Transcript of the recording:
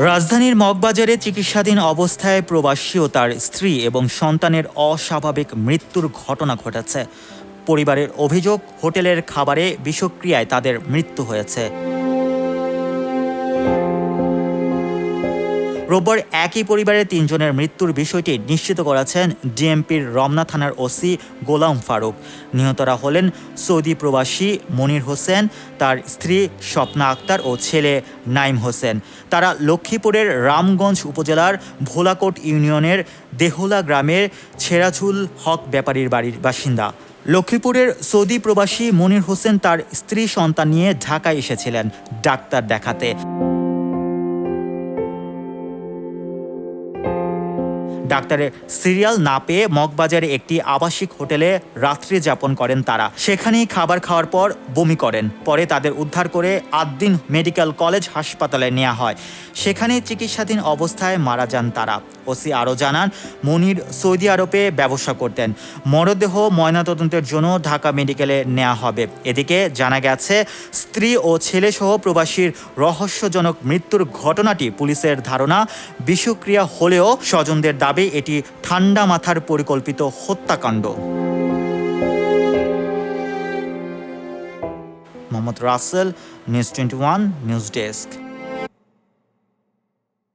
রাজধানীর মগবাজারে চিকিৎসাধীন অবস্থায় প্রবাসী ও তার স্ত্রী এবং সন্তানের অস্বাভাবিক মৃত্যুর ঘটনা ঘটেছে। পরিবারের অভিযোগ, হোটেলের খাবারে বিষক্রিয়ায় তাদের মৃত্যু হয়েছে। রোববার একই পরিবারের ৩ জনের মৃত্যুর বিষয়টি নিশ্চিত করেছেন ডিএমপির রমনা থানার ওসি গোলাম ফারুক। নিহতরা হলেন সৌদি প্রবাসী মনির হোসেন, তার স্ত্রী স্বপ্না আক্তার ও ছেলে নাইম হোসেন। তারা লক্ষ্মীপুরের রামগঞ্জ উপজেলার ভোলাকোট ইউনিয়নের দেহুলা গ্রামের ছেড়াঝুল হক ব্যাপারীর বাড়ির বাসিন্দা। লক্ষ্মীপুরের সৌদি প্রবাসী মনির হোসেন তার স্ত্রী সন্তান নিয়ে ঢাকায় এসেছিলেন ডাক্তার দেখাতে। ডাক্তারের সিরিয়াল না পেয়ে মগবাজারে একটি আবাসিক হোটেলে রাত্রি যাপন করেন তারা। সেখানেই খাবার খাওয়ার পর বমি করেন। পরে তাদের উদ্ধার করে আদ্দিন মেডিকেল কলেজ হাসপাতালে নেওয়া হয়। সেখানে চিকিৎসাধীন অবস্থায় মারা যান তারা। ওসি আরও জানান, মনির সৌদি আরবে ব্যবসা করতেন। মরদেহ ময়নাতদন্তের জন্য ঢাকা মেডিকেলে নেওয়া হবে। এদিকে জানা গেছে, স্ত্রী ও ছেলেসহ প্রবাসীর রহস্যজনক মৃত্যুর ঘটনাটি পুলিশের ধারণা বিষক্রিয়া হলেও স্বজনদের দাবি এটি ঠান্ডা মাথার পরিকল্পিত হত্যাকাণ্ড। Mohammad Rasel, news 21 news desk.